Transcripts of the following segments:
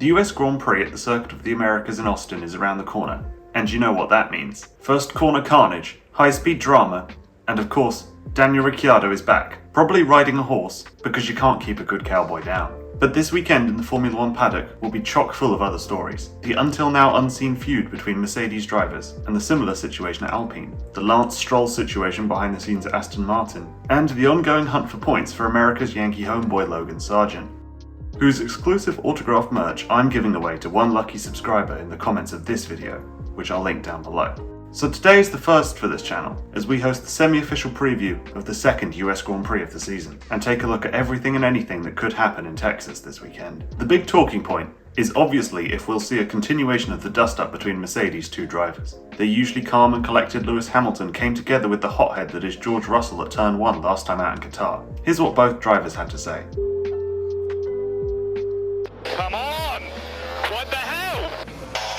The US Grand Prix at the Circuit of the Americas in Austin is around the corner, and you know what that means. First corner carnage, high-speed drama, and of course, Daniel Ricciardo is back, probably riding a horse, because you can't keep a good cowboy down. But this weekend in the Formula One paddock will be chock full of other stories. The until now unseen feud between Mercedes drivers, and the similar situation at Alpine, the Lance Stroll situation behind the scenes at Aston Martin, and the ongoing hunt for points for America's Yankee homeboy Logan Sargent, whose exclusive autographed merch I'm giving away to one lucky subscriber in the comments of this video, which I'll link down below. So today is the first for this channel, as we host the semi-official preview of the second US Grand Prix of the season, and take a look at everything and anything that could happen in Texas this weekend. The big talking point is obviously if we'll see a continuation of the dust-up between Mercedes' two drivers. The usually calm and collected Lewis Hamilton came together with the hothead that is George Russell at turn 1 last time out in Qatar. Here's what both drivers had to say. Come on! What the hell?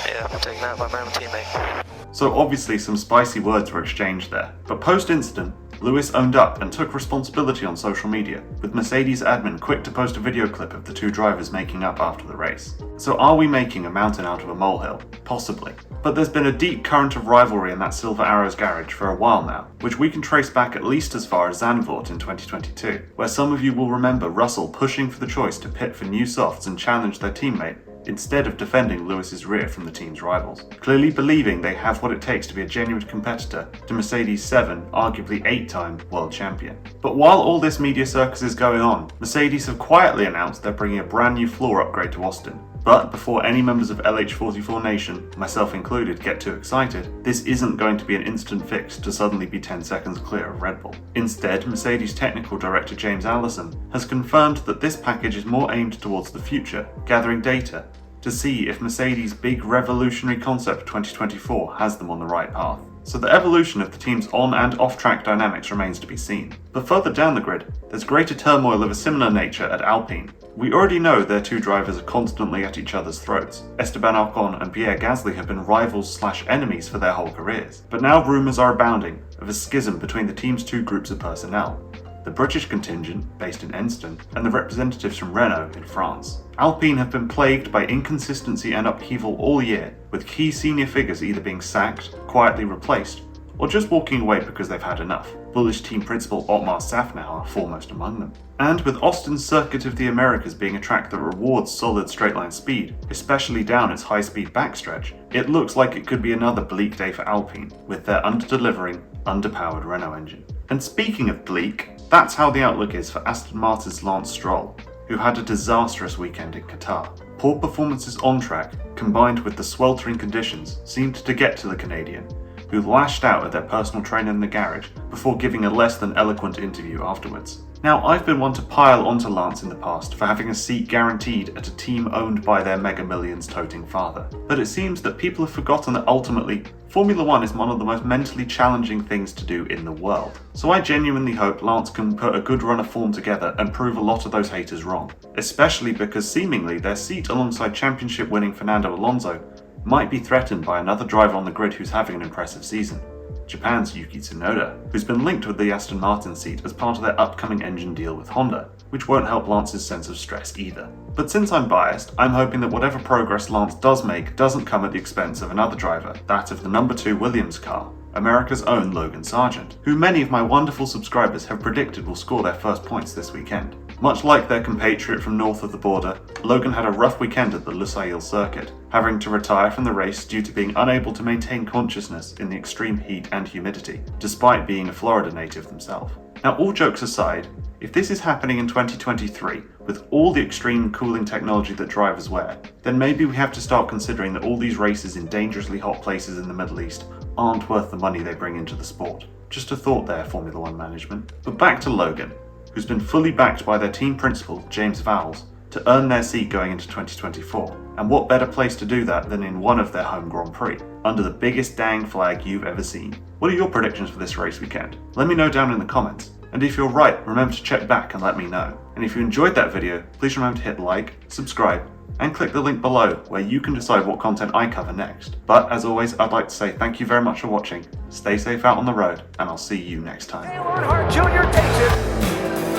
Yeah, I'm taken out by my own teammate. So obviously some spicy words were exchanged there, but post-incident, Lewis owned up and took responsibility on social media, with Mercedes admin quick to post a video clip of the two drivers making up after the race. So are we making a mountain out of a molehill? Possibly. But there's been a deep current of rivalry in that Silver Arrows garage for a while now, which we can trace back at least as far as Zandvoort in 2022, where some of you will remember Russell pushing for the choice to pit for new softs and challenge their teammate, instead of defending Lewis's rear from the team's rivals, clearly believing they have what it takes to be a genuine competitor to Mercedes' 7, arguably 8-time world champion. But while all this media circus is going on, Mercedes have quietly announced they're bringing a brand new floor upgrade to Austin. But before any members of LH44 Nation, myself included, get too excited, this isn't going to be an instant fix to suddenly be 10 seconds clear of Red Bull. Instead, Mercedes technical director James Allison has confirmed that this package is more aimed towards the future, gathering data to see if Mercedes' big revolutionary concept for 2024 has them on the right path. So the evolution of the team's on and off-track dynamics remains to be seen. But further down the grid, there's greater turmoil of a similar nature at Alpine. We already know their two drivers are constantly at each other's throats. Esteban Ocon and Pierre Gasly have been rivals/enemies for their whole careers. But now rumours are abounding of a schism between the team's two groups of personnel. The British contingent, based in Enston, and the representatives from Renault in France. Alpine have been plagued by inconsistency and upheaval all year, with key senior figures either being sacked, quietly replaced, or just walking away because they've had enough. Bullish team principal Otmar Safnauer foremost among them. And with Austin's Circuit of the Americas being a track that rewards solid straight-line speed, especially down its high-speed backstretch, it looks like it could be another bleak day for Alpine, with their under-delivering, underpowered Renault engine. And speaking of bleak, that's how the outlook is for Aston Martin's Lance Stroll, who had a disastrous weekend in Qatar. Poor performances on track, combined with the sweltering conditions, seemed to get to the Canadian, who lashed out at their personal trainer in the garage before giving a less than eloquent interview afterwards. Now, I've been one to pile onto Lance in the past for having a seat guaranteed at a team owned by their mega millions toting father. But it seems that people have forgotten that ultimately, Formula One is one of the most mentally challenging things to do in the world. So I genuinely hope Lance can put a good run of form together and prove a lot of those haters wrong. Especially because seemingly their seat alongside championship winning Fernando Alonso might be threatened by another driver on the grid who's having an impressive season. Japan's Yuki Tsunoda, who's been linked with the Aston Martin seat as part of their upcoming engine deal with Honda, which won't help Lance's sense of stress either. But since I'm biased, I'm hoping that whatever progress Lance does make doesn't come at the expense of another driver, that of the number 2 Williams car, America's own Logan Sargent, who many of my wonderful subscribers have predicted will score their first points this weekend. Much like their compatriot from north of the border, Logan had a rough weekend at the Lusail circuit, having to retire from the race due to being unable to maintain consciousness in the extreme heat and humidity, despite being a Florida native themselves. Now, all jokes aside, if this is happening in 2023, with all the extreme cooling technology that drivers wear, then maybe we have to start considering that all these races in dangerously hot places in the Middle East aren't worth the money they bring into the sport. Just a thought there, Formula One management. But back to Logan, who's been fully backed by their team principal, James Vowles, to earn their seat going into 2024. And what better place to do that than in one of their home Grand Prix, under the biggest dang flag you've ever seen. What are your predictions for this race weekend? Let me know down in the comments. And if you're right, remember to check back and let me know. And if you enjoyed that video, please remember to hit like, subscribe, and click the link below where you can decide what content I cover next. But as always, I'd like to say thank you very much for watching, stay safe out on the road, and I'll see you next time. Dale Earnhardt Jr. takes it.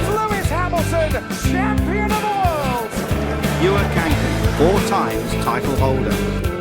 Lewis Hamilton, champion of the world. Stuart Cancan, 4 times title holder.